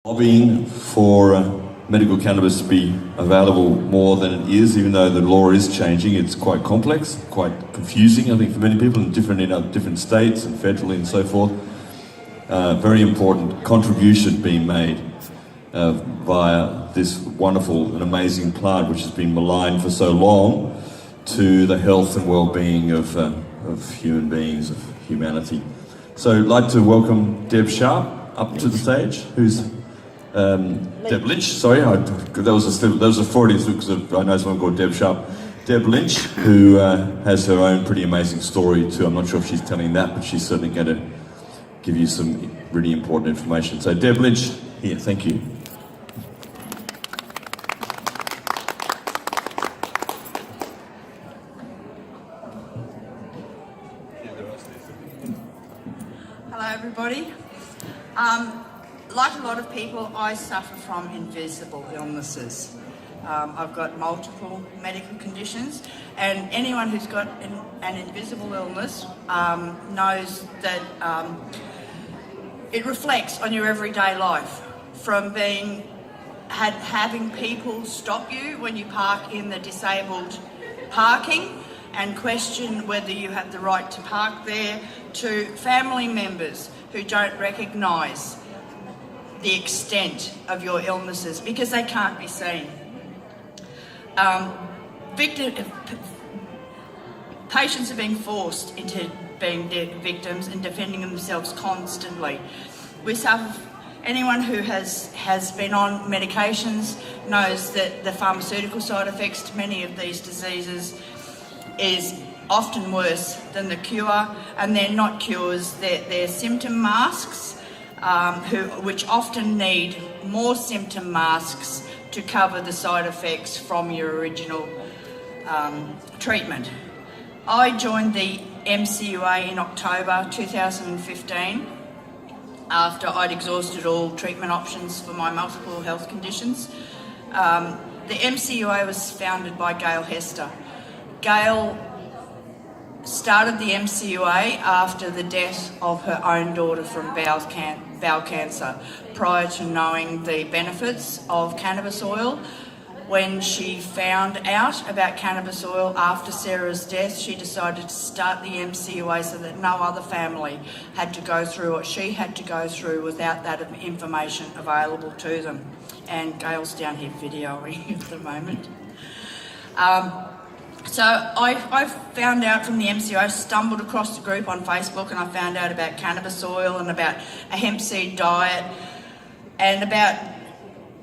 Lobbying for medical cannabis to be available more than it is, even though the law is changing. It's quite complex, quite confusing, I think, for many people, and different in different states and federally and so forth. Very important contribution being made via this wonderful and amazing plant, which has been maligned for so long, to the health and well-being of human beings, of humanity. So I'd like to welcome Deb Sharp up to the stage, who's Deb Lynch, sorry, that was a Freudian because I know someone called Deb Sharp. Deb Lynch, who has her own pretty amazing story too. I'm not sure if she's telling that, but she's certainly going to give you some really important information. So Deb Lynch, here, thank you. Hello everybody. Like a lot of people, I suffer from invisible illnesses. I've got multiple medical conditions, and anyone who's got an invisible illness knows that it reflects on your everyday life, from having people stop you when you park in the disabled parking and question whether you have the right to park there, to family members who don't recognise the extent of your illnesses because they can't be seen. Patients are being forced into being victims and defending themselves constantly. Anyone who has been on medications knows that the pharmaceutical side effects to many of these diseases is often worse than the cure, and they're not cures, they're symptom masks, which often need more symptom masks to cover the side effects from your original treatment. I joined the MCUA in October 2015 after I'd exhausted all treatment options for my multiple health conditions. The MCUA was founded by Gail Hester. Gail started the MCUA after the death of her own daughter from bowel cancer, prior to knowing the benefits of cannabis oil. When she found out about cannabis oil after Sarah's death, she decided to start the MCUA so that no other family had to go through what she had to go through without that information available to them. And Gail's down here videoing at the moment. So I found out from the MCO, I stumbled across the group on Facebook, and I found out about cannabis oil and about a hemp seed diet and about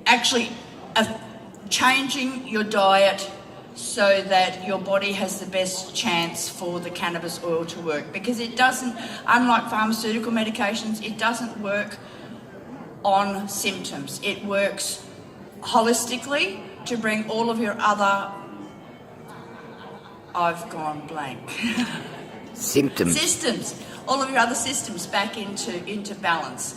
actually changing your diet so that your body has the best chance for the cannabis oil to work. Because it doesn't, unlike pharmaceutical medications, it doesn't work on symptoms. It works holistically to bring all of your other I've gone blank. Systems. All of your other systems back into balance.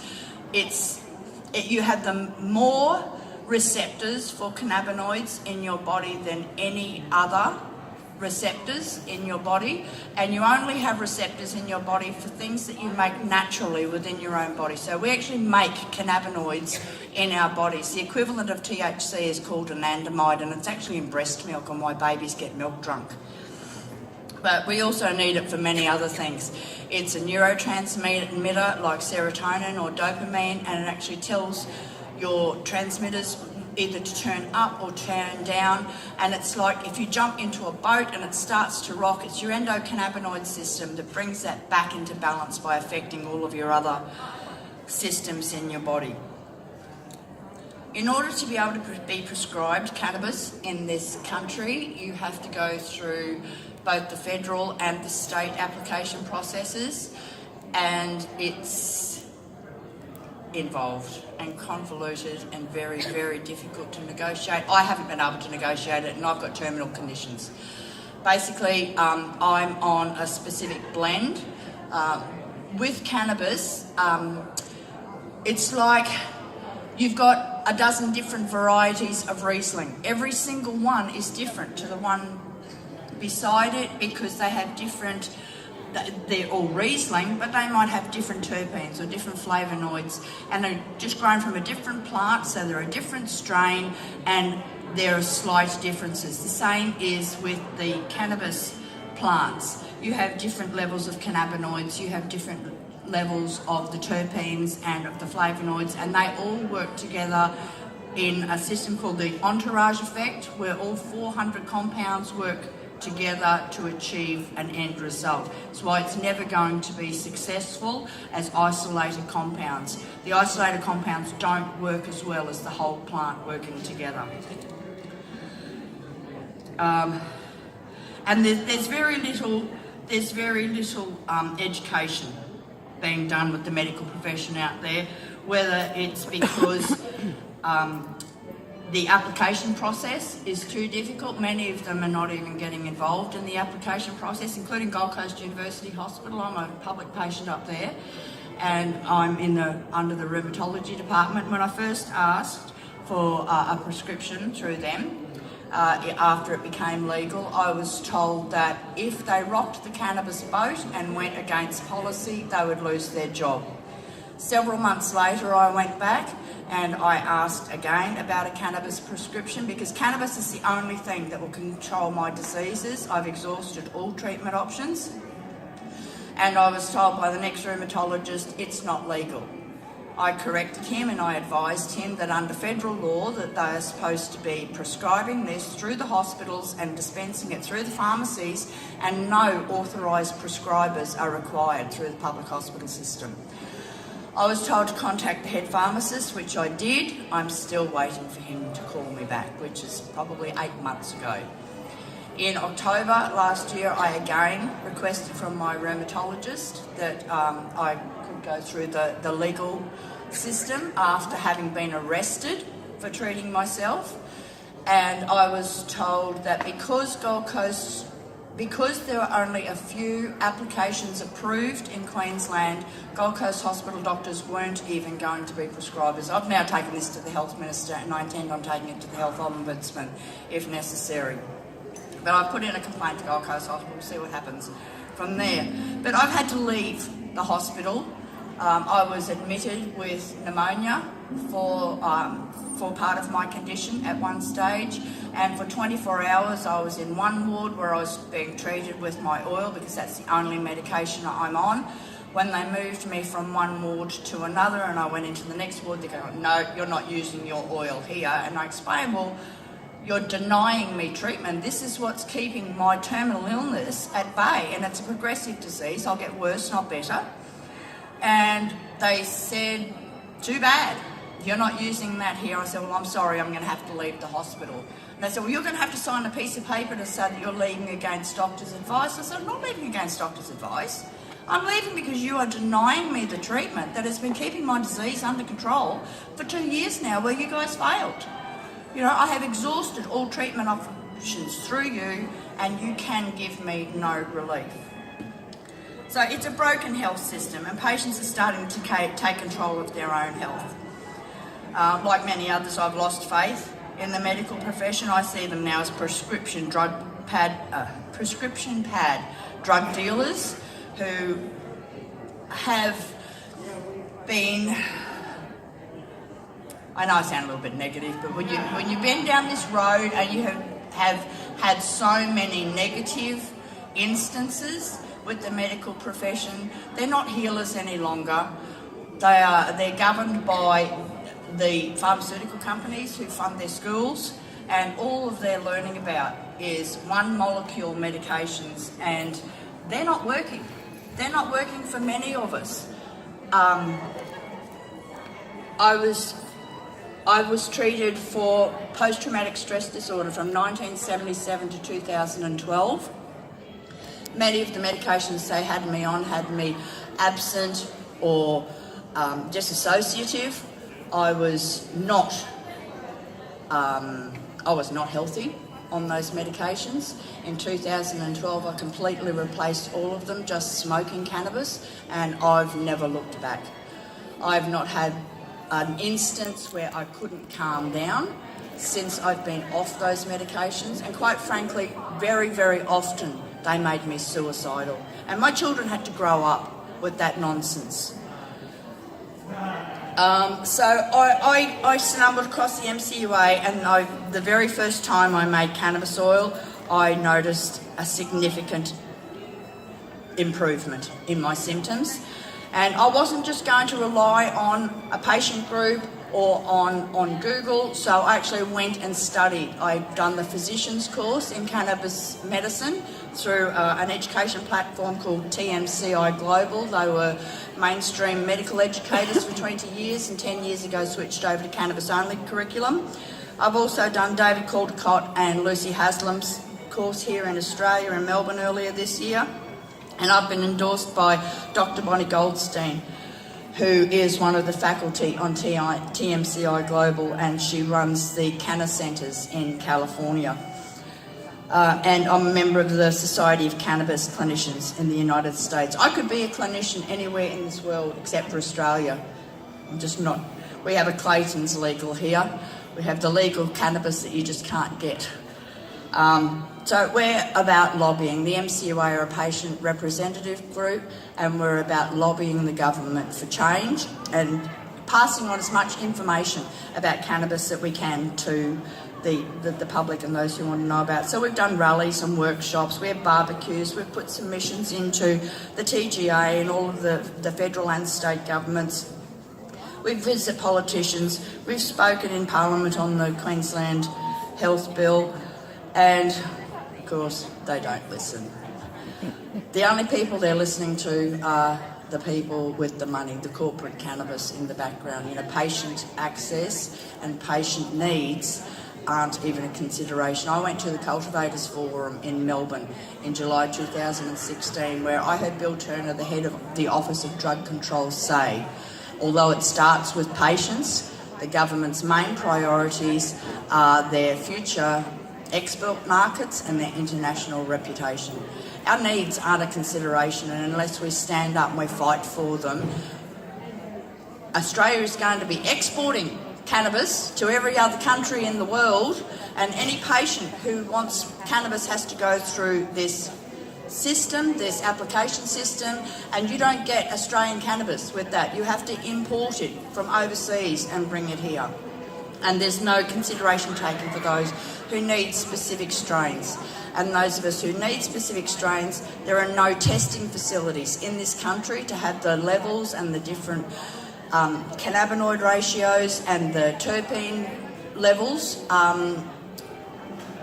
You have the more receptors for cannabinoids in your body than any other receptors in your body, and you only have receptors in your body for things that you make naturally within your own body. So we actually make cannabinoids in our bodies. The equivalent of THC is called anandamide, and it's actually in breast milk and why babies get milk drunk. But we also need it for many other things. It's a neurotransmitter like serotonin or dopamine, and it actually tells your transmitters either to turn up or turn down. And it's like if you jump into a boat and it starts to rock, it's your endocannabinoid system that brings that back into balance by affecting all of your other systems in your body. In order to be able to be prescribed cannabis in this country, you have to go through both the federal and the state application processes, and it's involved and convoluted and very, very difficult to negotiate. I haven't been able to negotiate it, and I've got terminal conditions. Basically, I'm on a specific blend. With cannabis, it's like you've got a dozen different varieties of Riesling. Every single one is different to the one beside it because they have different they're all Riesling, but they might have different terpenes or different flavonoids, and they're just grown from a different plant, so they're a different strain, and there are slight differences. The same is with the cannabis plants. You have different levels of cannabinoids, you have different levels of the terpenes and of the flavonoids, and they all work together in a system called the entourage effect, where all 400 compounds work together to achieve an end result. That's why it's never going to be successful as isolated compounds. The isolated compounds don't work as well as the whole plant working together. And there's very little education being done with the medical profession out there, whether it's because the application process is too difficult. Many of them are not even getting involved in the application process, including Gold Coast University Hospital. I'm a public patient up there, and I'm under the rheumatology department. When I first asked for a prescription through them, after it became legal, I was told that if they rocked the cannabis boat and went against policy, they would lose their job. Several months later, I went back and I asked again about a cannabis prescription, because cannabis is the only thing that will control my diseases. I've exhausted all treatment options, and I was told by the next rheumatologist it's not legal. I corrected him and I advised him that under federal law that they are supposed to be prescribing this through the hospitals and dispensing it through the pharmacies, and no authorised prescribers are required through the public hospital system. I was told to contact the head pharmacist, which I did. I'm still waiting for him to call me back, which is probably 8 months ago. In October last year, I again requested from my rheumatologist that I could go through the legal system after having been arrested for treating myself. And I was told that because there were only a few applications approved in Queensland, Gold Coast Hospital doctors weren't even going to be prescribers. I've now taken this to the Health Minister, and I intend on taking it to the Health Ombudsman if necessary. But I've put in a complaint to Gold Coast Hospital to see what happens from there. But I've had to leave the hospital. I was admitted with pneumonia for part of my condition at one stage, and for 24 hours I was in one ward where I was being treated with my oil, because that's the only medication I'm on. When they moved me from one ward to another and I went into the next ward, they go, no, you're not using your oil here. And I explained, well, you're denying me treatment. This is what's keeping my terminal illness at bay, and it's a progressive disease. I'll get worse, not better. And they said, too bad, you're not using that here. I said, well, I'm sorry, I'm going to have to leave the hospital. And they said, well, you're going to have to sign a piece of paper to say that you're leaving against doctor's advice. I said, I'm not leaving against doctor's advice. I'm leaving because you are denying me the treatment that has been keeping my disease under control for 2 years now, where you guys failed. You know, I have exhausted all treatment options through you, and you can give me no relief. So it's a broken health system, and patients are starting to take control of their own health. Like many others, I've lost faith in the medical profession. I see them now as prescription pad drug dealers who have been, I know I sound a little bit negative, but when you've been down this road and you have had so many negative instances with the medical profession, they're not healers any longer. They're governed by the pharmaceutical companies who fund their schools, and all of their learning about is one molecule medications, and they're not working. They're not working for many of us. I was treated for post-traumatic stress disorder from 1977 to 2012. Many of the medications they had me on had me absent or dissociative. I was not healthy on those medications. In 2012, I completely replaced all of them, just smoking cannabis, and I've never looked back. I've not had an instance where I couldn't calm down since I've been off those medications, and quite frankly, very, very often They made me suicidal. And my children had to grow up with that nonsense. So I stumbled across the MCUA, and the very first time I made cannabis oil, I noticed a significant improvement in my symptoms. And I wasn't just going to rely on a patient group or on Google, so I actually went and studied. I'd done the physician's course in cannabis medicine through an education platform called TMCI Global. They were mainstream medical educators for 20 years, and 10 years ago switched over to cannabis-only curriculum. I've also done David Caldecott and Lucy Haslam's course here in Australia, in Melbourne, earlier this year. And I've been endorsed by Dr. Bonnie Goldstein, who is one of the faculty on TMCI Global, and she runs the Canna Centres in California. And I'm a member of the Society of Cannabis Clinicians in the United States. I could be a clinician anywhere in this world except for Australia. I'm just not. We have a Clayton's legal here. We have the legal cannabis that you just can't get. So we're about lobbying. The MCUA are a patient representative group, and we're about lobbying the government for change and passing on as much information about cannabis that we can to the public and those who want to know about. So we've done rallies and workshops, we have barbecues, we've put submissions into the TGA and all of the federal and state governments. We've visited politicians, we've spoken in Parliament on the Queensland Health Bill, and of course they don't listen. The only people they're listening to are the people with the money, the corporate cannabis in the background. You know, patient access and patient needs aren't even a consideration. I went to the Cultivators Forum in Melbourne in July 2016, where I heard Bill Turner, the head of the Office of Drug Control, say, although it starts with patients, the government's main priorities are their future export markets and their international reputation. Our needs aren't a consideration, and unless we stand up and we fight for them, Australia is going to be exporting cannabis to every other country in the world, and any patient who wants cannabis has to go through this system, this application system, and you don't get Australian cannabis with that. You have to import it from overseas and bring it here. And there's no consideration taken for those who need specific strains. And those of us who need specific strains, there are no testing facilities in this country to have the levels and the different cannabinoid ratios and the terpene levels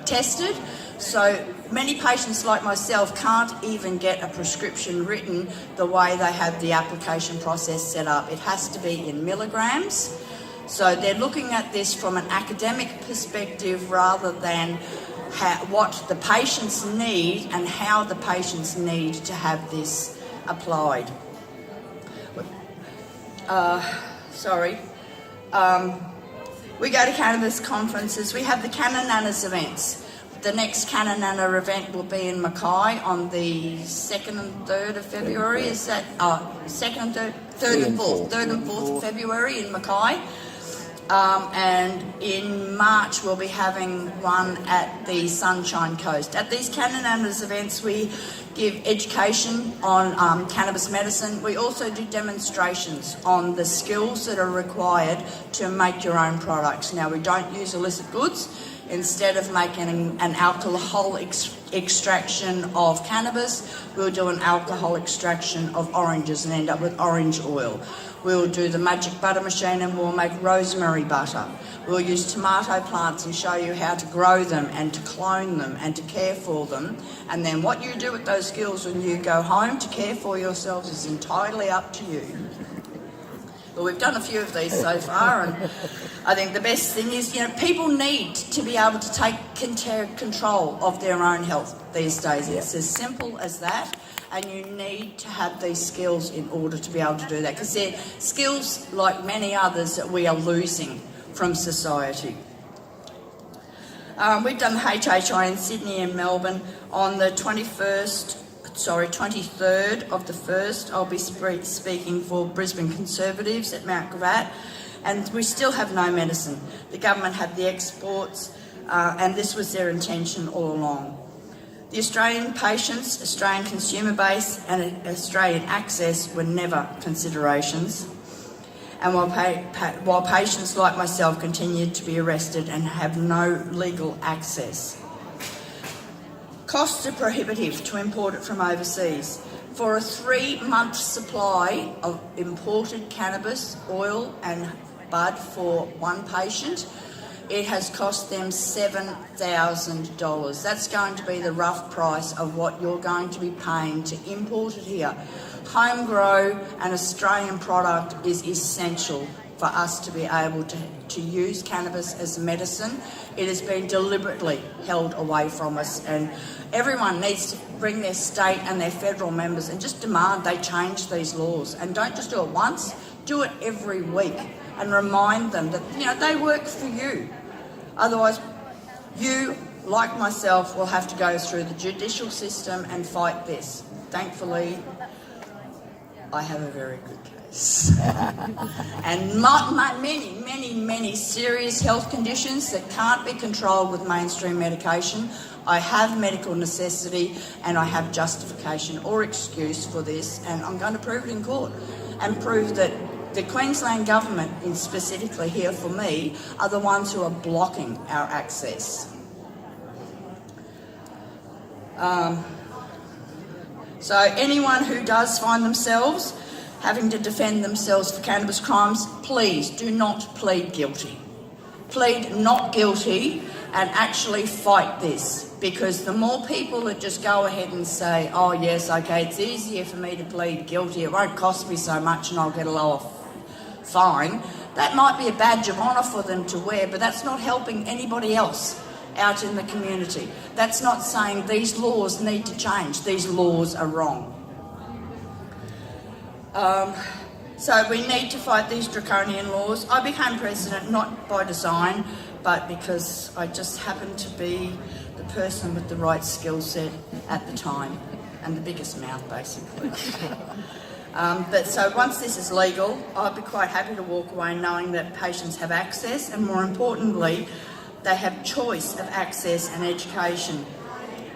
tested. So many patients like myself can't even get a prescription written the way they have the application process set up. It has to be in milligrams. So they're looking at this from an academic perspective rather than what the patients need and how the patients need to have this applied. We go to cannabis conferences. We have the Canananas events. The next Cananana event will be in Mackay on the 2nd and 3rd of February. Is that 2nd and 3rd and 4th of February in Mackay. And in March we'll be having one at the Sunshine Coast. At these Canananas events we give education on cannabis medicine. We also do demonstrations on the skills that are required to make your own products. Now, we don't use illicit goods. Instead of making an alcohol extraction of cannabis, we'll do an alcohol extraction of oranges and end up with orange oil. We'll do the magic butter machine and we'll make rosemary butter. We'll use tomato plants and show you how to grow them and to clone them and to care for them. And then what you do with those skills when you go home to care for yourselves is entirely up to you. Well, we've done a few of these so far, and I think the best thing is, you know, people need to be able to take control of their own health these days. It's as simple as that, and you need to have these skills in order to be able to do that, because they're skills like many others that we are losing from society. We've done the HHI in Sydney and Melbourne on the 23rd of the 1st. I'll be speaking for Brisbane Conservatives at Mount Gravatt, and we still have no medicine. The government had the exports, and this was their intention all along. The Australian patients, Australian consumer base and Australian access were never considerations. And while patients like myself continued to be arrested and have no legal access. Costs are prohibitive to import it from overseas. For a 3-month supply of imported cannabis, oil and bud for one patient, it has cost them $7,000. That's going to be the rough price of what you're going to be paying to import it here. Home grow and Australian product is essential for us to be able to use cannabis as medicine. It has been deliberately held away from us, and everyone needs to bring their state and their federal members and just demand they change these laws. And don't just do it once, do it every week and remind them that, you know, they work for you. Otherwise, you, like myself, will have to go through the judicial system and fight this. Thankfully, I have a very good case. And many serious health conditions that can't be controlled with mainstream medication. I have medical necessity and I have justification or excuse for this, and I'm going to prove it in court and prove that the Queensland government, and specifically here for me, are the ones who are blocking our access. So anyone who does find themselves having to defend themselves for cannabis crimes, please do not plead guilty. Plead not guilty and actually fight this, because the more people that just go ahead and say, oh yes, okay, it's easier for me to plead guilty, it won't cost me so much and I'll get a lower fine, that might be a badge of honour for them to wear, but that's not helping anybody else out in the community. That's not saying these laws need to change. These laws are wrong. So we need to fight these draconian laws. I became president not by design, but because I just happened to be the person with the right skill set at the time and the biggest mouth, basically. But so once this is legal, I'll be quite happy to walk away knowing that patients have access, and more importantly, they have choice of access and education.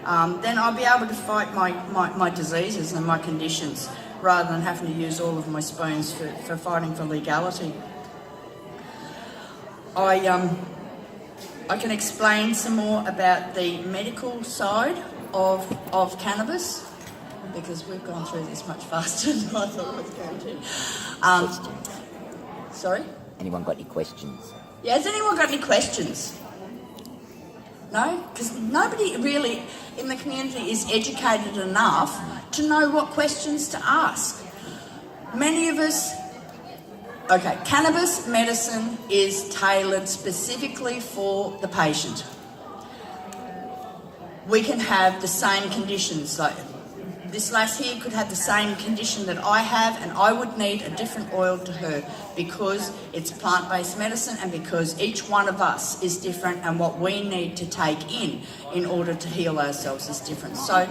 Then I'll be able to fight my diseases and my conditions rather than having to use all of my spoons for fighting for legality. I can explain some more about the medical side of cannabis, because we've gone through this much faster than I thought it was going to. Sorry? Anyone got any questions? Yeah, has anyone got any questions? No? Because nobody really in the community is educated enough to know what questions to ask. Many of us... Okay, cannabis medicine is tailored specifically for the patient. We can have the same conditions, like this lass here could have the same condition that I have, and I would need a different oil to her because it's plant-based medicine and because each one of us is different, and what we need to take in order to heal ourselves is different. So,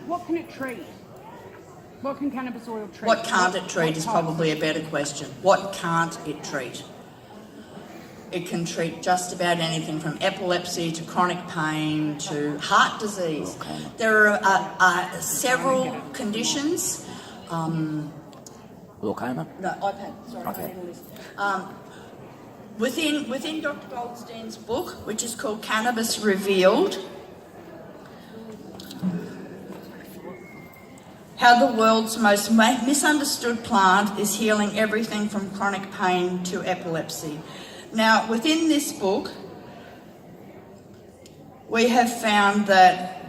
what can it treat? What can cannabis oil treat? What can't it treat is probably a better question. What can't it treat? It can treat just about anything from epilepsy to chronic pain to heart disease. There are several conditions. Glaucoma? No, iPad. Sorry, Okay. I need a list. Within Dr. Goldstein's book, which is called Cannabis Revealed, how the world's most misunderstood plant is healing everything from chronic pain to epilepsy. Now, within this book, we have found that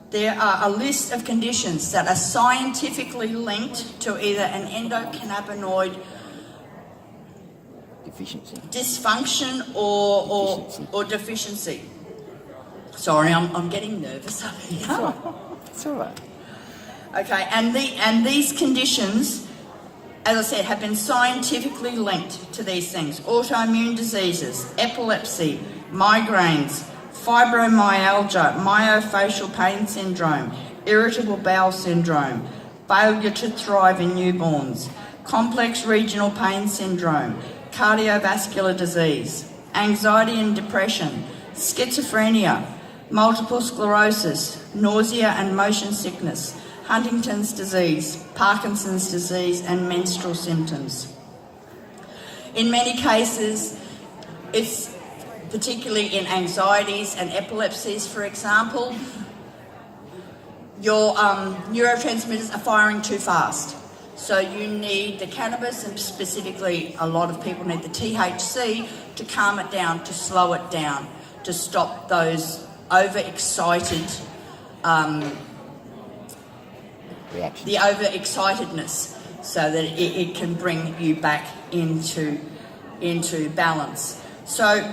there are a list of conditions that are scientifically linked to either an endocannabinoid Deficiency. dysfunction or deficiency. Sorry, I'm getting nervous up here. It's all right. Okay, and these conditions, as I said, have been scientifically linked to these things. Autoimmune diseases, epilepsy, migraines, fibromyalgia, myofascial pain syndrome, irritable bowel syndrome, failure to thrive in newborns, complex regional pain syndrome, cardiovascular disease, anxiety and depression, schizophrenia, multiple sclerosis, nausea and motion sickness, Huntington's disease, Parkinson's disease, and menstrual symptoms. In many cases, it's particularly in anxieties and epilepsies, for example, your neurotransmitters are firing too fast. So you need the cannabis, and specifically a lot of people need the THC to calm it down, to slow it down, to stop those overexcited, Reaction. the overexcitedness, so that it can bring you back into balance. So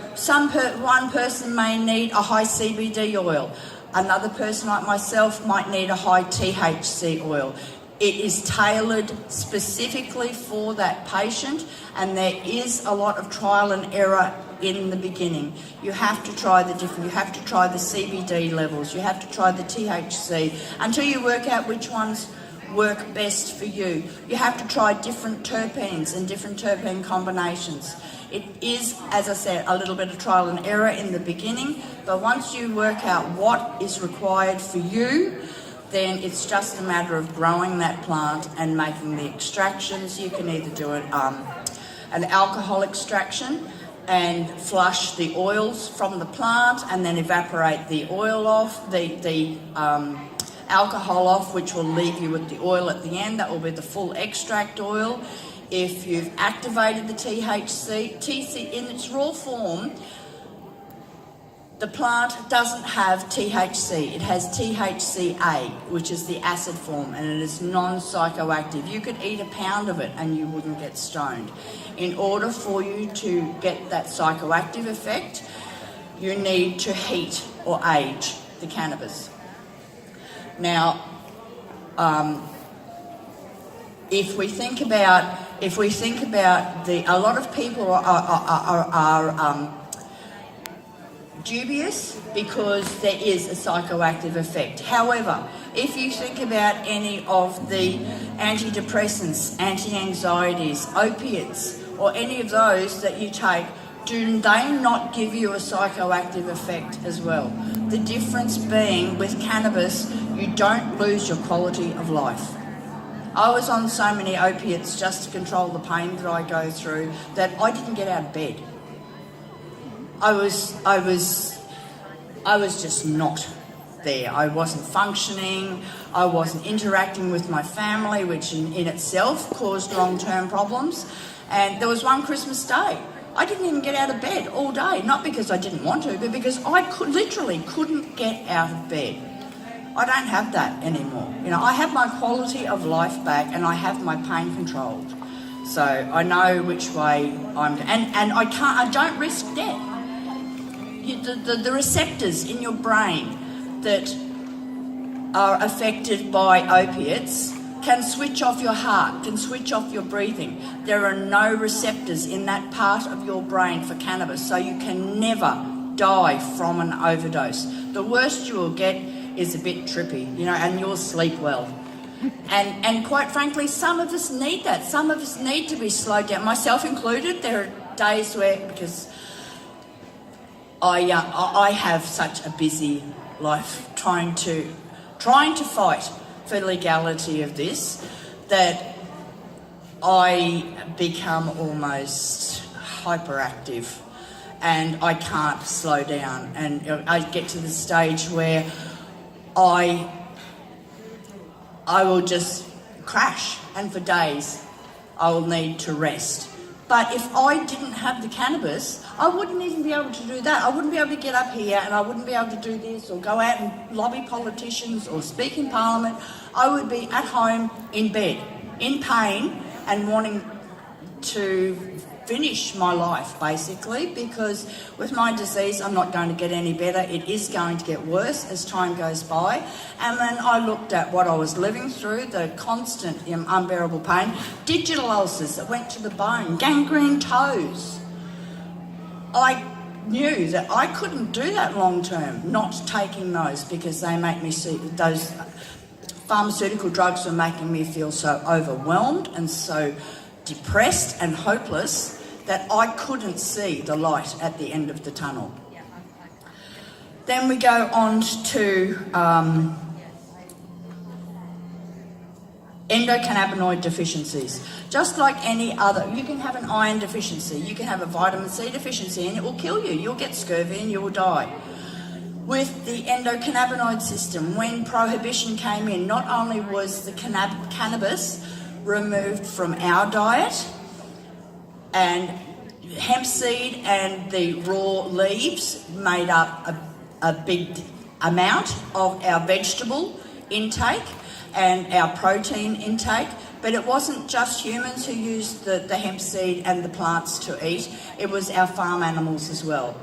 one person may need a high CBD oil. Another person like myself might need a high THC oil. It is tailored specifically for that patient, and there is a lot of trial and error in the beginning. You have to try the CBD levels, you have to try the THC until you work out which ones work best for you. You have to try different terpenes and different terpene combinations. It is, as I said, a little bit of trial and error in the beginning, but once you work out what is required for you, then it's just a matter of growing that plant and making the extractions. You can either do an alcohol extraction and flush the oils from the plant and then evaporate the oil off, the alcohol off, which will leave you with the oil at the end. That will be the full extract oil. If you've activated the THC in its raw form, the plant doesn't have THC. It has THCA, which is the acid form, and it is non-psychoactive. You could eat a pound of it and you wouldn't get stoned. In order for you to get that psychoactive effect, you need to heat or age the cannabis. Now, if we think about a lot of people are dubious because there is a psychoactive effect. However, if you think about any of the antidepressants, anti-anxieties, opiates, or any of those that you take, do they not give you a psychoactive effect as well? The difference being with cannabis, you don't lose your quality of life. I was on so many opiates just to control the pain that I go through that I didn't get out of bed. I was just not there. I wasn't functioning. I wasn't interacting with my family, which in itself caused long-term problems. And there was one Christmas day, I didn't even get out of bed all day, not because I didn't want to, but because I literally couldn't get out of bed. I don't have that anymore. You know, I have my quality of life back, and I have my pain controlled. So I know which way and I don't risk death. The receptors in your brain that are affected by opiates can switch off your heart, can switch off your breathing. There are no receptors in that part of your brain for cannabis, so you can never die from an overdose. The worst you will get is a bit trippy, and you'll sleep well. And quite frankly, some of us need that. Some of us need to be slowed down, myself included. There are days where, because I have such a busy life trying to fight for legality of this, that I become almost hyperactive and I can't slow down, and I get to the stage where I will just crash, and for days I will need to rest. But if I didn't have the cannabis, I wouldn't even be able to do that. I wouldn't be able to get up here, and I wouldn't be able to do this or go out and lobby politicians or speak in Parliament. I would be at home in bed, in pain, and wanting to finish my life, basically, because with my disease, I'm not going to get any better. It is going to get worse as time goes by. And then I looked at what I was living through, the constant unbearable pain, digital ulcers that went to the bone, gangrene toes. I knew that I couldn't do that long term, not taking those, because they make me see those pharmaceutical drugs were making me feel so overwhelmed and so depressed and hopeless that I couldn't see the light at the end of the tunnel. Then we go on to endocannabinoid deficiencies. Just like any other, you can have an iron deficiency, you can have a vitamin C deficiency, and it will kill you. You'll get scurvy and you will die. With the endocannabinoid system, when prohibition came in, not only was the cannabis removed from our diet, and hemp seed and the raw leaves made up a big amount of our vegetable intake and our protein intake, but it wasn't just humans who used the hemp seed and the plants to eat, it was our farm animals as well.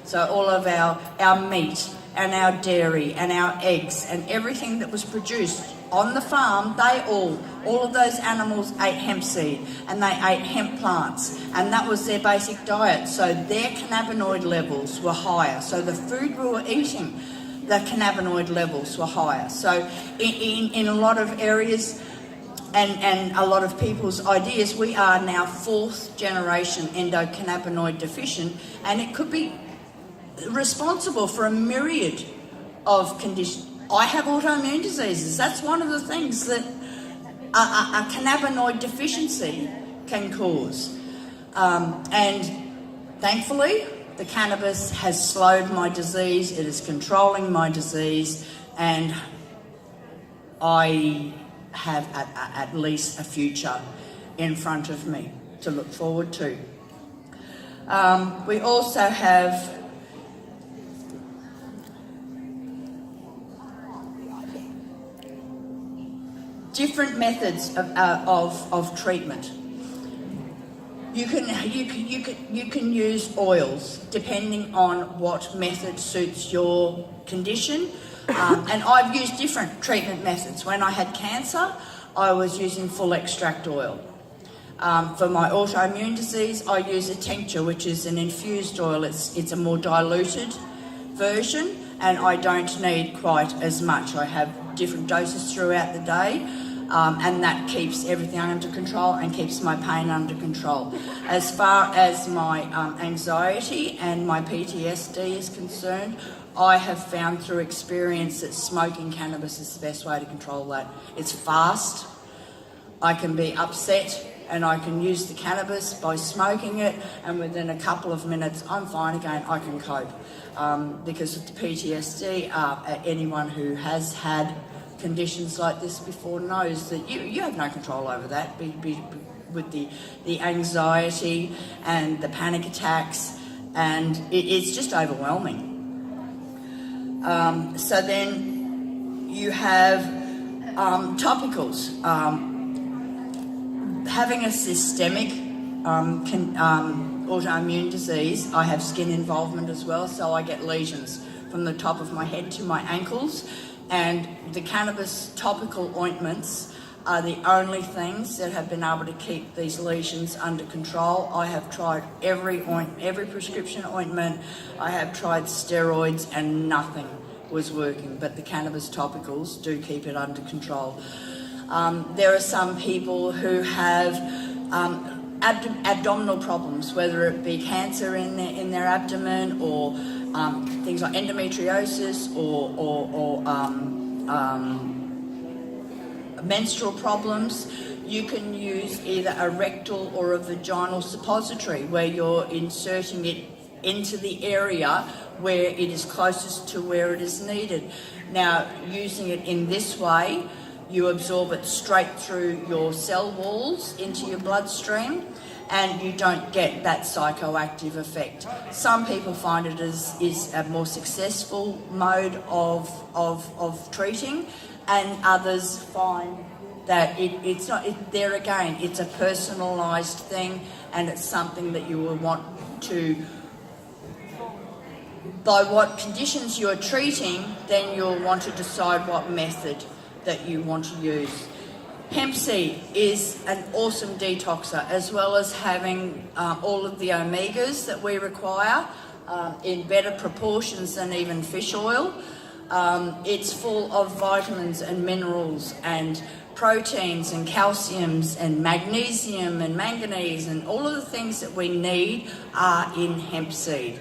So all of our meat and our dairy and our eggs and everything that was produced on the farm, they all of those animals ate hemp seed and they ate hemp plants, and that was their basic diet. So their cannabinoid levels were higher. So the food we were eating, the cannabinoid levels were higher. So in a lot of areas and a lot of people's ideas, we are now 4th generation endocannabinoid deficient, and it could be responsible for a myriad of conditions. I have autoimmune diseases. That's one of the things that a cannabinoid deficiency can cause. And thankfully, the cannabis has slowed my disease. It is controlling my disease, and I have at least a future in front of me to look forward to. We also have different methods of treatment. You can use oils depending on what method suits your condition, and I've used different treatment methods. When I had cancer, I was using full extract oil. For my autoimmune disease, I use a tincture, which is an infused oil. It's a more diluted version, and I don't need quite as much. I have different doses throughout the day, and that keeps everything under control and keeps my pain under control. As far as my anxiety and my PTSD is concerned, I have found through experience that smoking cannabis is the best way to control that. It's fast. I can be upset and I can use the cannabis by smoking it, and within a couple of minutes I'm fine again. I can cope. Because of the PTSD, anyone who has had conditions like this before knows that you have no control over that. With the anxiety and the panic attacks, and it's just overwhelming. So then you have topicals. Having a systemic autoimmune disease, I have skin involvement as well, so I get lesions from the top of my head to my ankles, and the cannabis topical ointments are the only things that have been able to keep these lesions under control. I have tried every prescription ointment, I have tried steroids, and nothing was working, but the cannabis topicals do keep it under control. There are some people who have abdominal problems, whether it be cancer in their abdomen, or things like endometriosis, or menstrual problems. You can use either a rectal or a vaginal suppository, where you're inserting it into the area where it is closest to where it is needed. Now, using it in this way, you absorb it straight through your cell walls into your bloodstream, and you don't get that psychoactive effect. Some people find it is a more successful mode of treating, and others find that it's not. There again, it's a personalised thing, and it's something that you will want to, by what conditions you're treating, then you'll want to decide what method that you want to use. Hemp seed is an awesome detoxer, as well as having all of the omegas that we require in better proportions than even fish oil. It's full of vitamins and minerals and proteins and calciums and magnesium and manganese, and all of the things that we need are in hemp seed.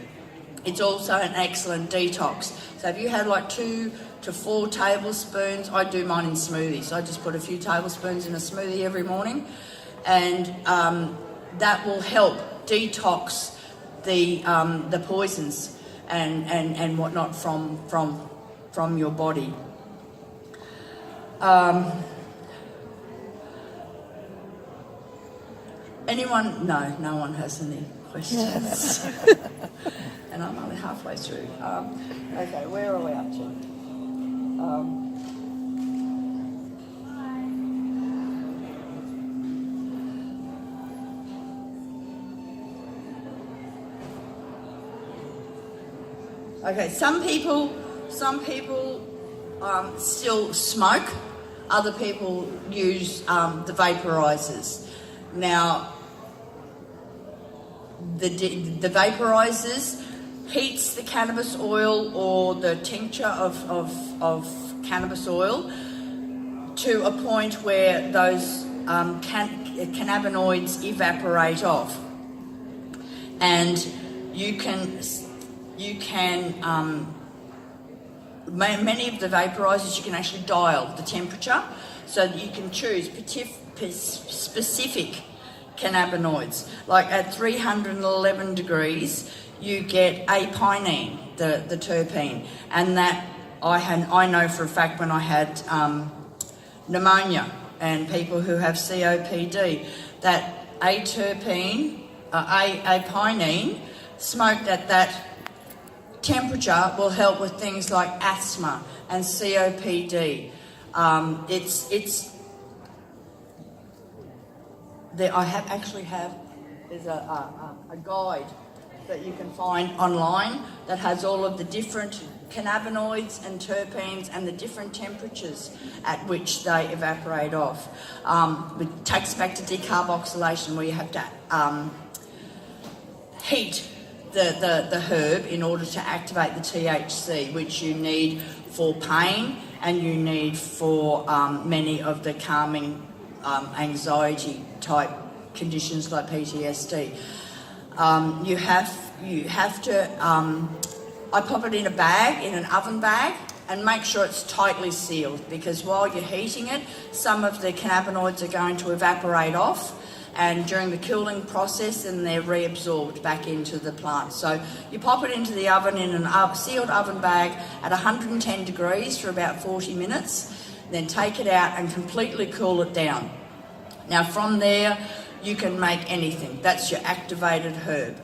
It's also an excellent detox. So if you had like 2 to 4 tablespoons, I do mine in smoothies. I just put a few tablespoons in a smoothie every morning, and that will help detox the poisons and whatnot from your body. Anyone? No one has any questions. And I'm only halfway through. Okay, where are we up to? Okay, some people still smoke. Other people use the vaporizers. Now, the vaporizers heats the cannabis oil or the tincture of cannabis oil to a point where those cannabinoids evaporate off, and you can many of the vaporizers you can actually dial the temperature so that you can choose specific cannabinoids. Like at 311 degrees you get apinine, the terpene, and that I know for a fact when I had pneumonia and people who have COPD, that apinine smoked at that temperature will help with things like asthma and COPD. There's a guide that you can find online that has all of the different cannabinoids and terpenes and the different temperatures at which they evaporate off. It takes back to decarboxylation, where you have to heat the herb in order to activate the THC, which you need for pain and you need for many of the calming anxiety type conditions like PTSD. You have to I pop it in a bag, in an oven bag, and make sure it's tightly sealed, because while you're heating it, some of the cannabinoids are going to evaporate off, and during the cooling process, then they're reabsorbed back into the plant. So you pop it into the oven in an sealed oven bag at 110 degrees for about 40 minutes, then take it out and completely cool it down. Now from there, you can make anything. That's your activated herb.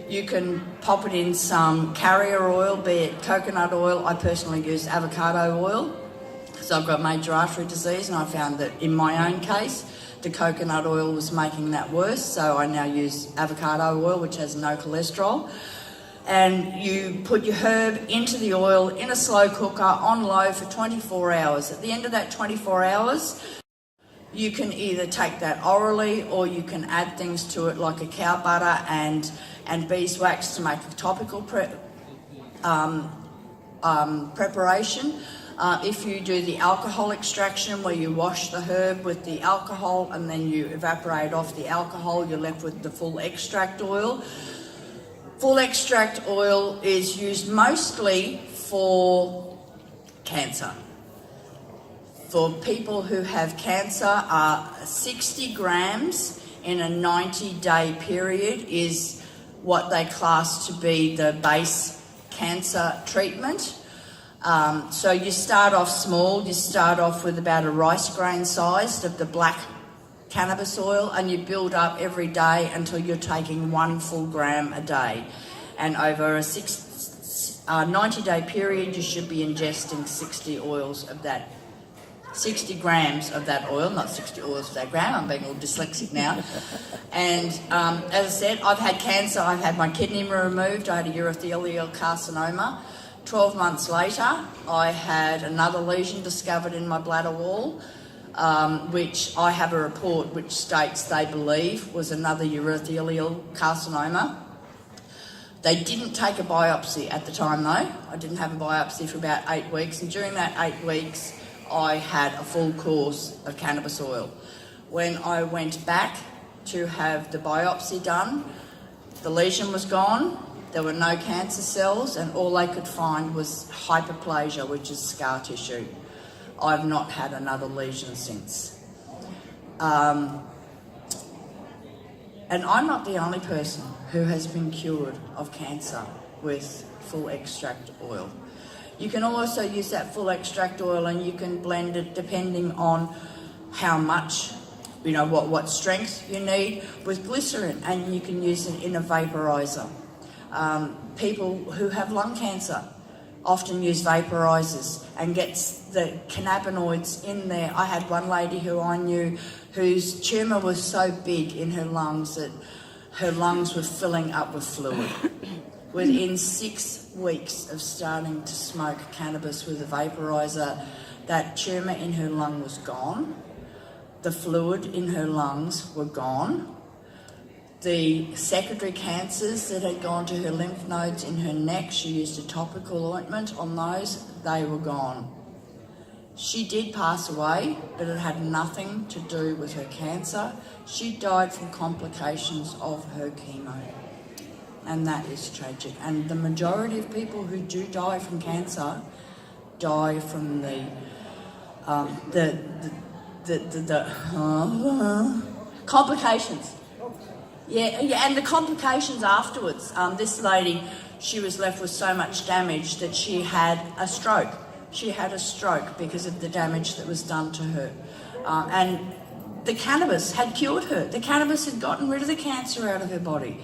You can pop it in some carrier oil, be it coconut oil. I personally use avocado oil because I've got major artery disease, and I found that in my own case, the coconut oil was making that worse. So I now use avocado oil, which has no cholesterol. And you put your herb into the oil in a slow cooker on low for 24 hours. At the end of that 24 hours, you can either take that orally, or you can add things to it like a cow butter and beeswax to make a topical preparation. If you do the alcohol extraction, where you wash the herb with the alcohol and then you evaporate off the alcohol, you're left with the full extract oil. Full extract oil is used mostly for cancer. For people who have cancer, 60 grams in a 90-day period is what they class to be the base cancer treatment. So you start off small. You start off with about a rice grain size of the black cannabis oil, and you build up every day until you're taking 1 full gram a day. And over a 90-day period, you should be ingesting 60 grams of that oil, not 60 oils of that gram. I'm being all dyslexic now. And as I said, I've had cancer. I've had my kidney removed. I had a urothelial carcinoma. 12 months later, I had another lesion discovered in my bladder wall, which I have a report which states they believe was another urothelial carcinoma. They didn't take a biopsy at the time though. I didn't have a biopsy for about 8 weeks, and during that 8 weeks, I had a full course of cannabis oil. When I went back to have the biopsy done, the lesion was gone, There were no cancer cells, and all they could find was hyperplasia, which is scar tissue. I've not had another lesion since. And I'm not the only person who has been cured of cancer with full extract oil. You can also use that full extract oil, and you can blend it depending on how much, you know, what strength you need, with glycerin, and you can use it in a vaporizer. People who have lung cancer often use vaporizers and gets the cannabinoids in there. I had one lady who I knew whose tumour was so big in her lungs that her lungs were filling up with fluid. Within 6 weeks of starting to smoke cannabis with a vaporizer, that tumour in her lung was gone. The fluid in her lungs were gone. The secondary cancers that had gone to her lymph nodes in her neck, she used a topical ointment on those, they were gone. She did pass away, but it had nothing to do with her cancer. She died from complications of her chemo. And that is tragic. And the majority of people who do die from cancer die from the complications. Yeah, and the complications afterwards. This lady, she was left with so much damage that she had a stroke. She had a stroke because of the damage that was done to her. And the cannabis had cured her. The cannabis had gotten rid of the cancer out of her body.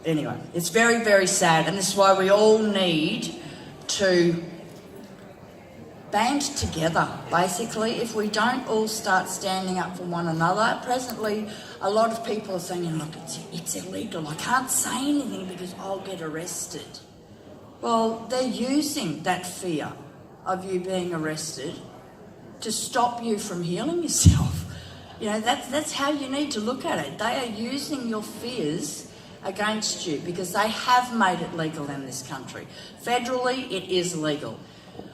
Anyway, it's very, very sad, and this is why we all need to band together, basically. If we don't all start standing up for one another, presently a lot of people are saying, look, it's illegal, I can't say anything because I'll get arrested. Well, they're using that fear of you being arrested to stop you from healing yourself. You know, that's how you need to look at it. They are using your fears against you because they have made it legal in this country. Federally, it is legal.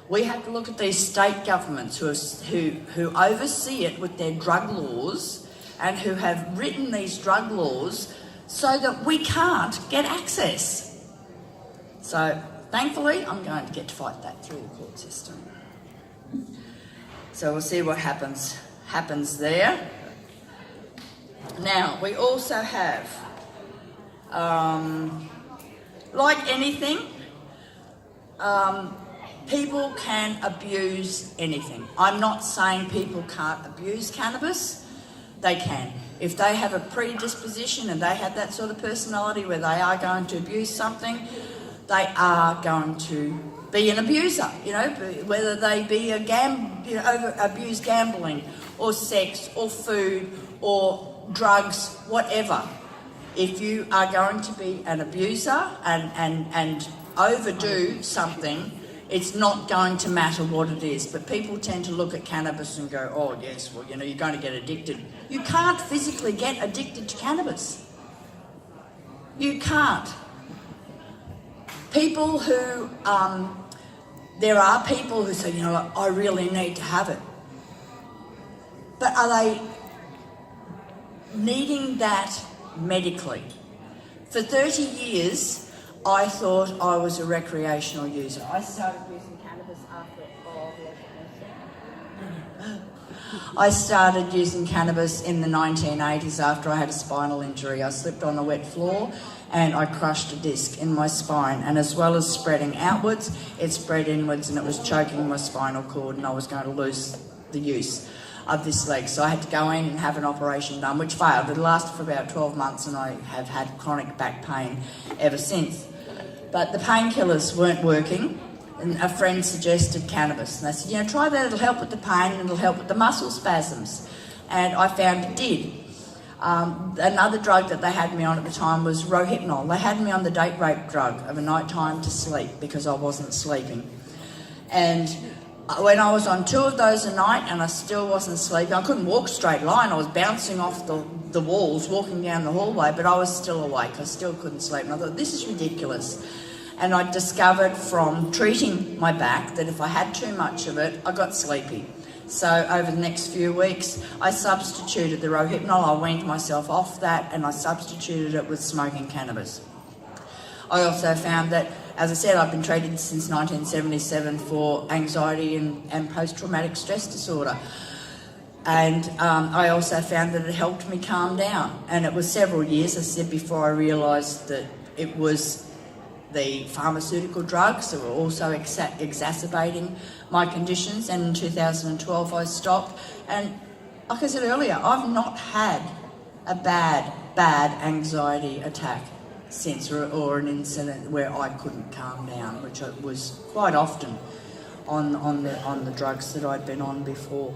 We have to look at these state governments who oversee it with their drug laws and who have written these drug laws so that we can't get access. So, thankfully, I'm going to get to fight that through the court system. So we'll see what happens there. Now, we also have, like anything, people can abuse anything. I'm not saying people can't abuse cannabis. They can. If they have a predisposition and they have that sort of personality where they are going to abuse something, they are going to be an abuser, you know, whether they be abuse gambling or sex or food or drugs, whatever. If you are going to be an abuser and overdo something, it's not going to matter what it is. But people tend to look at cannabis and go, oh yes, well, you know, you're going to get addicted. You can't physically get addicted to cannabis. You can't. People who, there are people who say, you know, like, I really need to have it. But are they needing that medically? For 30 years, I thought I was a recreational user. I started using cannabis I started using cannabis in the 1980s after I had a spinal injury. I slipped on a wet floor and I crushed a disc in my spine, and as well as spreading outwards, it spread inwards and it was choking my spinal cord, and I was going to lose the use of this leg. So I had to go in and have an operation done, which failed. It lasted for about 12 months and I have had chronic back pain ever since. But the painkillers weren't working, and a friend suggested cannabis. And they said, you know, try that, it'll help with the pain and it'll help with the muscle spasms. And I found it did. Another drug that they had me on at the time was Rohypnol. They had me on the date rape drug of a night time to sleep because I wasn't sleeping. And when I was on 2 of those a night and I still wasn't sleeping, I couldn't walk straight line. I was bouncing off the walls, walking down the hallway, but I was still awake. I still couldn't sleep. And I thought, this is ridiculous. And I discovered from treating my back that if I had too much of it, I got sleepy. So over the next few weeks, I substituted the Rohypnol. I weaned myself off that and I substituted it with smoking cannabis. I also found that, as I said, I've been treated since 1977 for anxiety and post-traumatic stress disorder. And I also found that it helped me calm down. And it was several years, as I said before, I realised that it was the pharmaceutical drugs that were also exacerbating my conditions. And in 2012 I stopped. And like I said earlier, I've not had a bad anxiety attack since, or an incident where I couldn't calm down, which was quite often on the drugs that I'd been on before.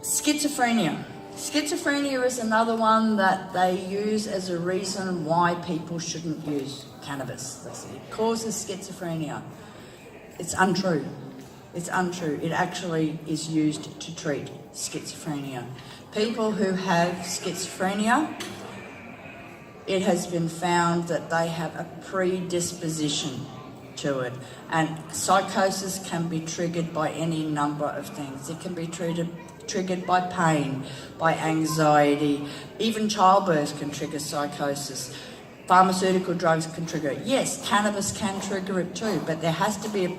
Schizophrenia. Schizophrenia is another one that they use as a reason why people shouldn't use cannabis. They say it causes schizophrenia. It's untrue. It's untrue. It actually is used to treat schizophrenia. People who have schizophrenia, it has been found that they have a predisposition to it. And psychosis can be triggered by any number of things. It can be triggered by pain, by anxiety. Even childbirth can trigger psychosis. Pharmaceutical drugs can trigger it. Yes, cannabis can trigger it too, but there has to be a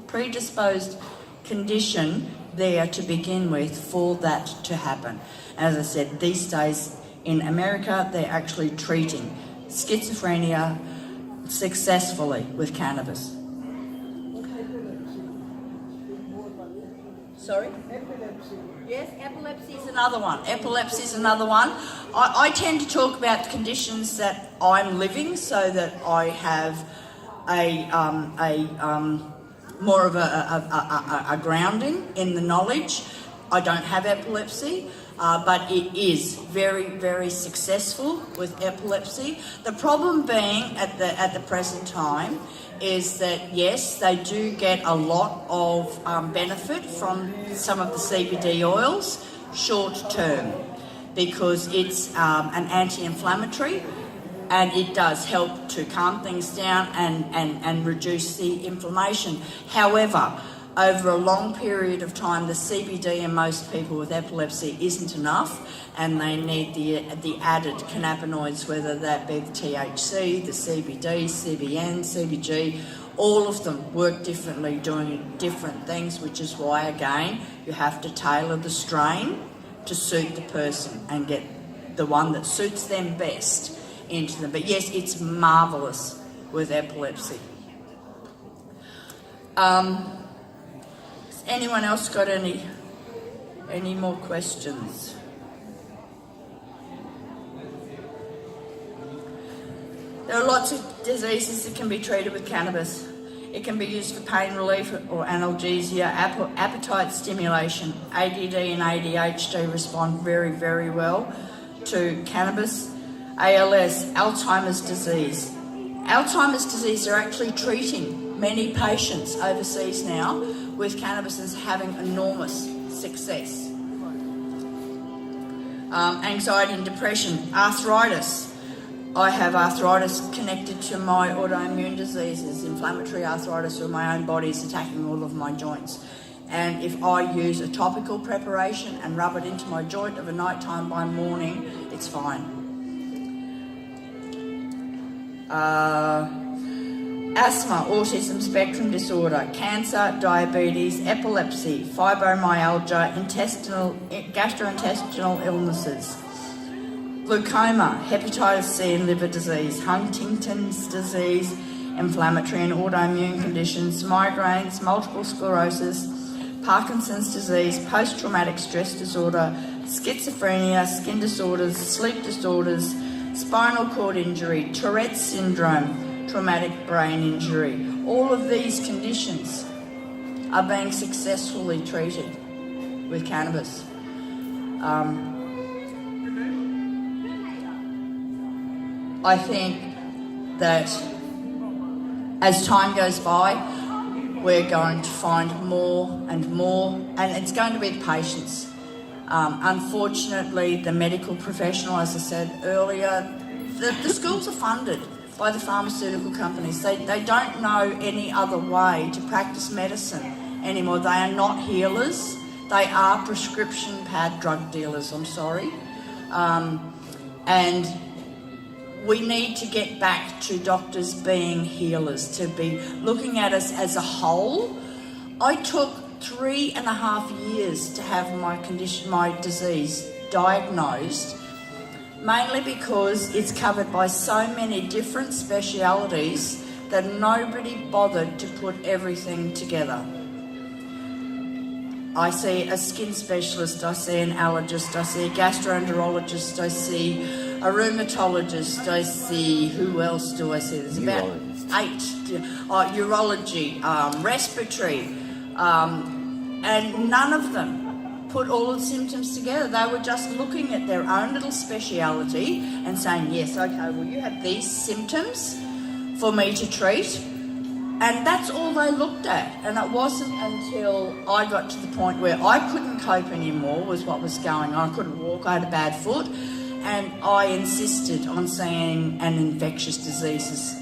predisposed condition there to begin with for that to happen. As I said, these days in America, they're actually treating schizophrenia successfully with cannabis. Sorry? Epilepsy. Yes, epilepsy is another one. Epilepsy is another one. I tend to talk about the conditions that I'm living, so that I have more of a grounding in the knowledge. I don't have epilepsy, but it is very, very successful with epilepsy. The problem being at the present time is that, yes, they do get a lot of benefit from some of the CBD oils short term, because it's an anti-inflammatory, and it does help to calm things down and reduce the inflammation. However, over a long period of time, the CBD in most people with epilepsy isn't enough, and they need the added cannabinoids, whether that be the THC, the CBD, CBN, CBG. All of them work differently, doing different things, which is why, again, you have to tailor the strain to suit the person and get the one that suits them best into them. But yes, it's marvellous with epilepsy. Has anyone else got any more questions? There are lots of diseases that can be treated with cannabis. It can be used for pain relief or analgesia, appetite stimulation. ADD and ADHD respond very, very well to cannabis. ALS, Alzheimer's disease. Alzheimer's disease are actually treating many patients overseas now with cannabis as having enormous success. Anxiety and depression, arthritis. I have arthritis connected to my autoimmune diseases, inflammatory arthritis, where my own body is attacking all of my joints. And if I use a topical preparation and rub it into my joint of a night time, by morning, it's fine. Asthma, autism spectrum disorder, cancer, diabetes, epilepsy, fibromyalgia, gastrointestinal illnesses, glaucoma, hepatitis C and liver disease, Huntington's disease, inflammatory and autoimmune conditions, migraines, multiple sclerosis, Parkinson's disease, post-traumatic stress disorder, schizophrenia, skin disorders, sleep disorders, spinal cord injury, Tourette's syndrome, traumatic brain injury. All of these conditions are being successfully treated with cannabis. I think that as time goes by, we're going to find more and more, and it's going to be the patients. Unfortunately, the medical professional, as I said earlier, the schools are funded by the pharmaceutical companies. They don't know any other way to practice medicine anymore. They are not healers. They are prescription pad drug dealers, I'm sorry. And we need to get back to doctors being healers, to be looking at us as a whole. I took 3.5 years to have my disease diagnosed, mainly because it's covered by so many different specialities that nobody bothered to put everything together. I see a skin specialist, I see an allergist, I see a gastroenterologist, I see a rheumatologist, I see, who else do I see? There's about 8. Urology, respiratory, and none of them put all of the symptoms together. They were just looking at their own little speciality and saying, yes, okay, well, you have these symptoms for me to treat. And that's all they looked at. And it wasn't until I got to the point where I couldn't cope anymore with what was going on. I couldn't walk, I had a bad foot, and I insisted on seeing an infectious diseases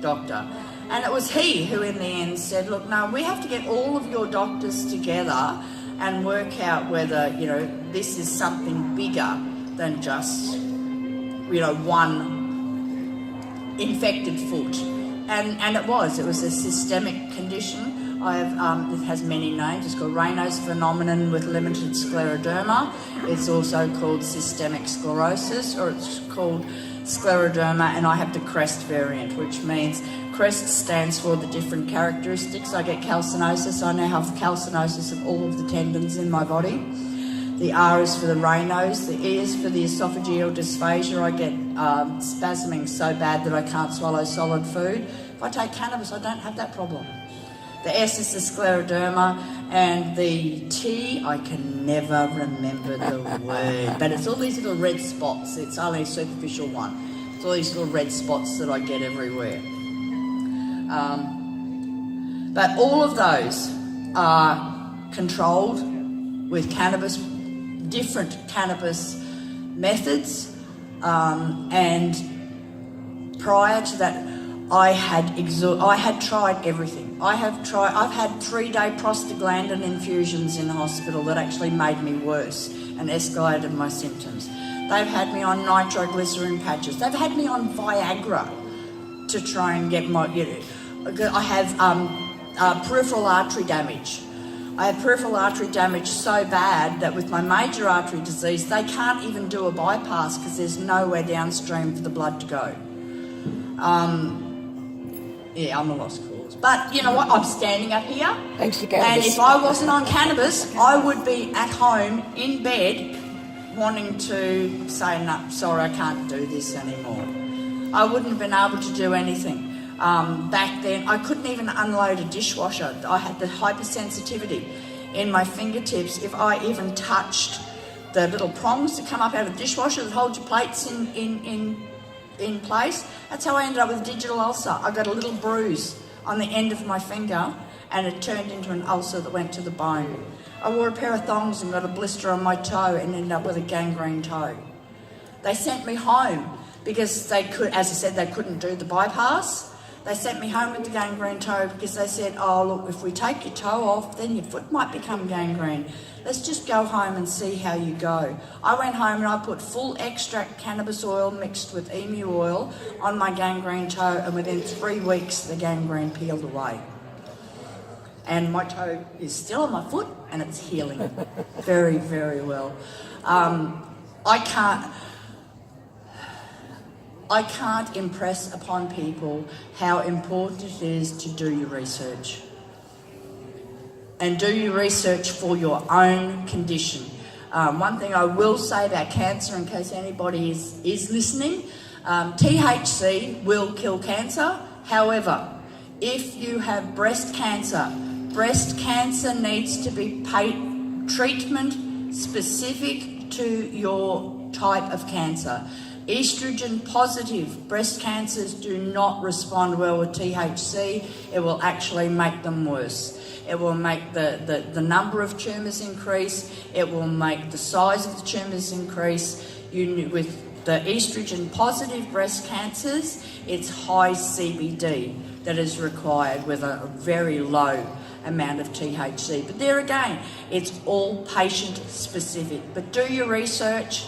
doctor. And it was he who in the end said, look, no, we have to get all of your doctors together and work out whether, this is something bigger than just, one infected foot. And it was a systemic condition. It has many names. It's called Raynaud's phenomenon with limited scleroderma. It's also called systemic sclerosis, or it's called scleroderma, and I have the CREST variant, which means CREST stands for the different characteristics. I get calcinosis. I now have calcinosis of all of the tendons in my body. The R is for the Raynaud's. The E is for the esophageal dysphagia. I get spasming so bad that I can't swallow solid food. If I take cannabis, I don't have that problem. The S is the scleroderma, and the T, I can never remember the word, but it's all these little red spots. It's only a superficial one. It's all these little red spots that I get everywhere. But all of those are controlled with cannabis, different cannabis methods, and prior to that, I had tried everything. I've had 3-day prostaglandin infusions in the hospital that actually made me worse and escalated my symptoms. They've had me on nitroglycerin patches. They've had me on Viagra to try and get my, I have peripheral artery damage. I have peripheral artery damage so bad that with my major artery disease, they can't even do a bypass because there's nowhere downstream for the blood to go. Yeah, I'm a lost cause. But you know what? I'm standing up here. Thanks for cannabis. And if I wasn't on cannabis, I would be at home in bed wanting to say, no, sorry, I can't do this anymore. I wouldn't have been able to do anything. Back then, I couldn't even unload a dishwasher. I had the hypersensitivity in my fingertips. If I even touched the little prongs that come up out of the dishwasher that hold your plates in place, that's how I ended up with a digital ulcer. I got a little bruise on the end of my finger, and it turned into an ulcer that went to the bone. I wore a pair of thongs and got a blister on my toe and ended up with a gangrene toe. They sent me home because they could, as I said, they couldn't do the bypass. They sent me home with the gangrene toe because they said, oh, look, if we take your toe off, then your foot might become gangrene. Let's just go home and see how you go. I went home and I put full extract cannabis oil mixed with emu oil on my gangrene toe, and within 3 weeks, the gangrene peeled away. And my toe is still on my foot, and it's healing very, very well. I can't impress upon people how important it is to do your research. And do your research for your own condition. One thing I will say about cancer, in case anybody is listening, THC will kill cancer. However, if you have breast cancer needs to be treatment specific to your type of cancer. Estrogen positive breast cancers do not respond well with THC. It will actually make them worse. It will make the number of tumours increase. It will make the size of the tumours increase. With the estrogen positive breast cancers, it's high CBD that is required with a very low amount of THC. But there again, it's all patient specific. But do your research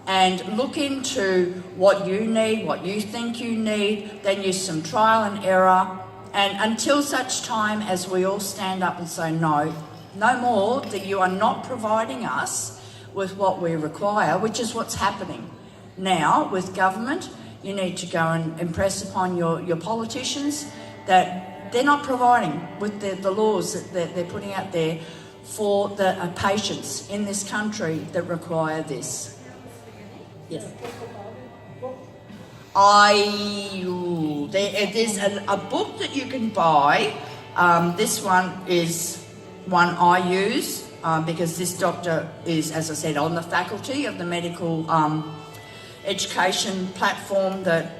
and look into what you need, what you think you need, then use some trial and error. And until such time as we all stand up and say no more, that you are not providing us with what we require, which is what's happening now with government. You need to go and impress upon your politicians that they're not providing with the laws that they're putting out there for the patients in this country that require this. Yes. There's a book that you can buy. This one is one I use because this doctor is, as I said, on the faculty of the medical education platform that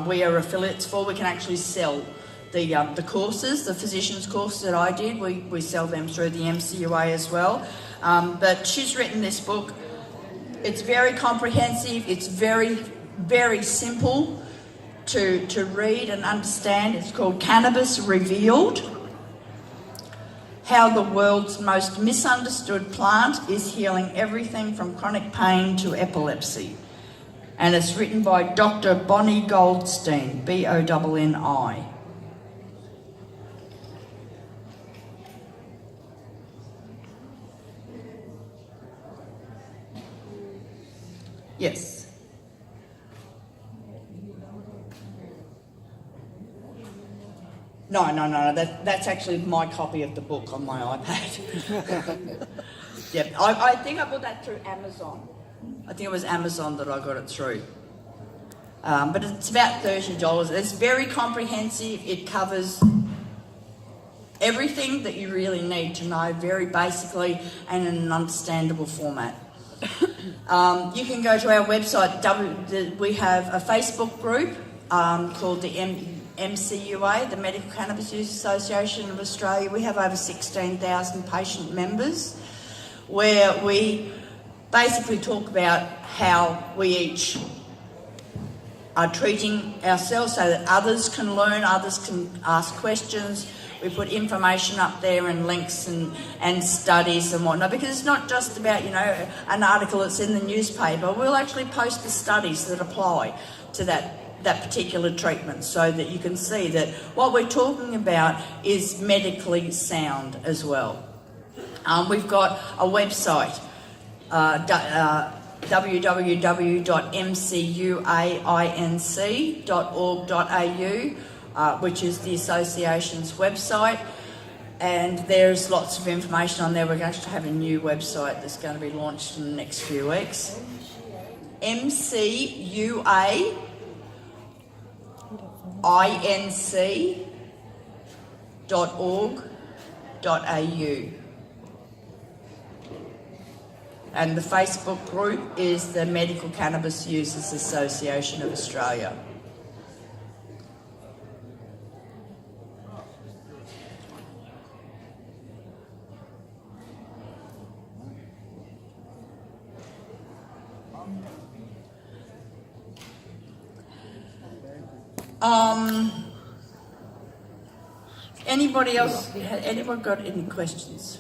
we are affiliates for. We can actually sell the courses, the physician's courses that I did. We sell them through the MCUA as well. But she's written this book. It's very comprehensive. It's very, very simple to read and understand. It's called Cannabis Revealed: How the World's Most Misunderstood Plant is Healing Everything from Chronic Pain to Epilepsy. And it's written by Dr. Bonnie Goldstein, Bonni. Yes. No. That's actually my copy of the book on my iPad. Yep. I think I bought that through Amazon. I think it was Amazon that I got it through. But it's about $30. It's very comprehensive. It covers everything that you really need to know, very basically and in an understandable format. You can go to our website. We have a Facebook group called the MCUA, the Medical Cannabis Use Association of Australia. We have over 16,000 patient members, where we basically talk about how we each are treating ourselves so that others can learn, others can ask questions. We put information up there and links and studies and whatnot, because it's not just about, an article that's in the newspaper. We'll actually post the studies that apply to that particular treatment, so that you can see that what we're talking about is medically sound as well. We've got a website, www.mcuainc.org.au, which is the association's website, and there's lots of information on there. We're going to have a new website that's going to be launched in the next few weeks. mcuainc.org.au. And the Facebook group is the Medical Cannabis Users Association of Australia. Anybody else? Anyone got any questions?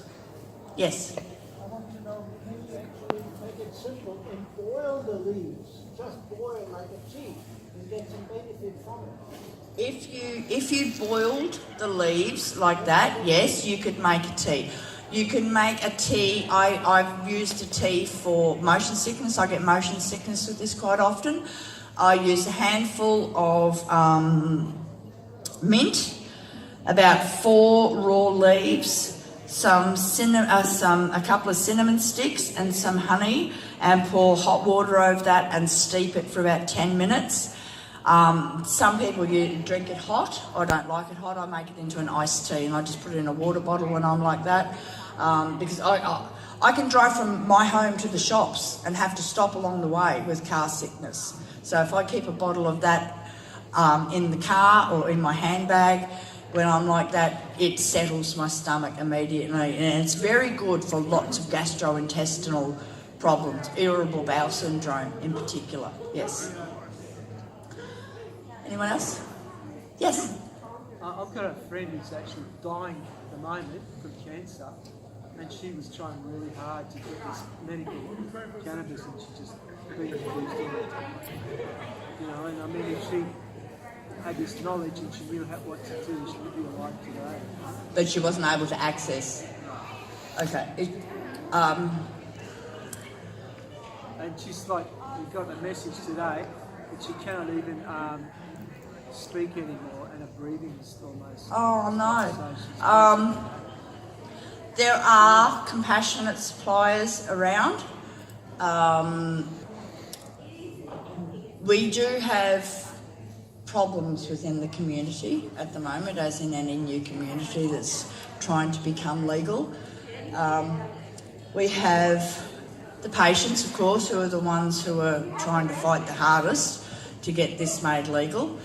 Yes. I want to know, can you actually make it simple and boil the leaves? Just boil like a tea and get some benefit from it. If you boiled the leaves like that, yes, you could make a tea. You can make a tea. I've used a tea for motion sickness. I get motion sickness with this quite often. I use a handful of mint, about 4 raw leaves, a couple of cinnamon sticks and some honey, and pour hot water over that and steep it for about 10 minutes. Some people drink it hot. I don't like it hot. I make it into an iced tea, and I just put it in a water bottle when I'm like that, because I can drive from my home to the shops and have to stop along the way with car sickness. So if I keep a bottle of that in the car or in my handbag, when I'm like that, it settles my stomach immediately, and it's very good for lots of gastrointestinal problems, irritable bowel syndrome in particular. Yes. Anyone else? Yes. I've got a friend who's actually dying at the moment from cancer, and she was trying really hard to get this medical cannabis, and she just been refused on it. You know, and I mean, if she had this knowledge and she knew what to do, she would be alive today. But she wasn't able to access. Okay. And she's like, we got a message today that she cannot even speak anymore, and her breathing is almost. Oh no. So she's There are compassionate suppliers around. We do have problems within the community at the moment, as in any new community that's trying to become legal. We have the patients, of course, who are the ones who are trying to fight the hardest to get this made legal.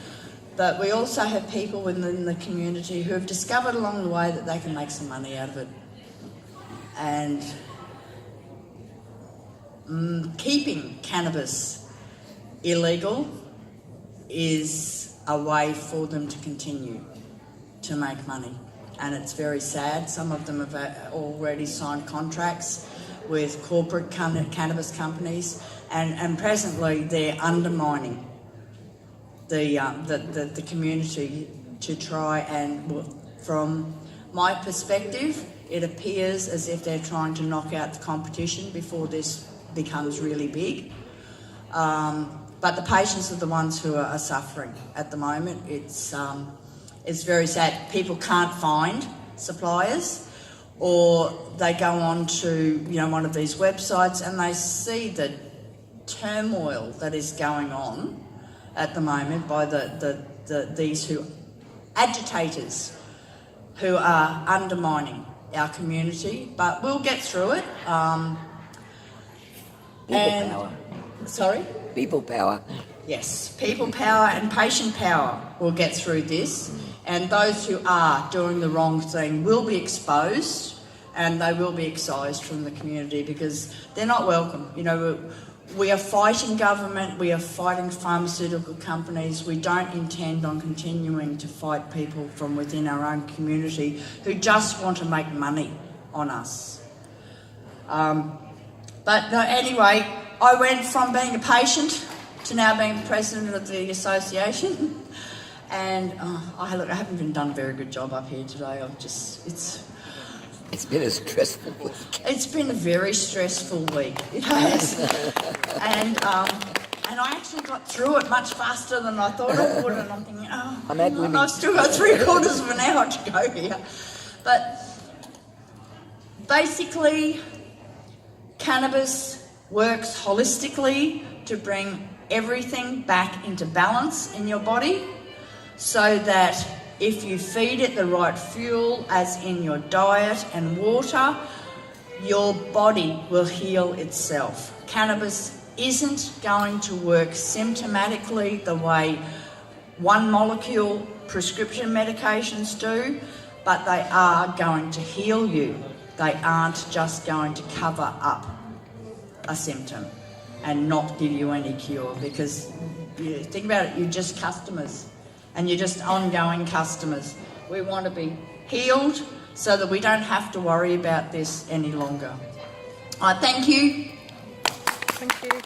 But we also have people within the community who have discovered along the way that they can make some money out of it. And keeping cannabis illegal is a way for them to continue to make money. And it's very sad. Some of them have already signed contracts with corporate cannabis companies, and presently they're undermining the community to try and, from my perspective, it appears as if they're trying to knock out the competition before this becomes really big. But the patients are the ones who are suffering at the moment. It's very sad. People can't find suppliers, or they go on to one of these websites and they see the turmoil that is going on at the moment by these agitators who are undermining our community. But we'll get through it. People power. Sorry? People power. Yes, people power and patient power will get through this, and those who are doing the wrong thing will be exposed, and they will be excised from the community because they're not welcome. We are fighting government, we are fighting pharmaceutical companies. We don't intend on continuing to fight people from within our own community who just want to make money on us. But no, anyway, I went from being a patient to now being president of the association, and I haven't even done a very good job up here today. It's been a stressful week. It's been a very stressful week. It has, and I actually got through it much faster than I thought I would. And I'm thinking, I've still got 3/4 of an hour to go here. But basically, cannabis works holistically to bring everything back into balance in your body, so that if you feed it the right fuel, as in your diet and water, your body will heal itself. Cannabis isn't going to work symptomatically the way one molecule prescription medications do, but they are going to heal you. They aren't just going to cover up a symptom and not give you any cure, because think about it, you're just customers and you're just ongoing customers. We want to be healed so that we don't have to worry about this any longer. Thank you. Thank you.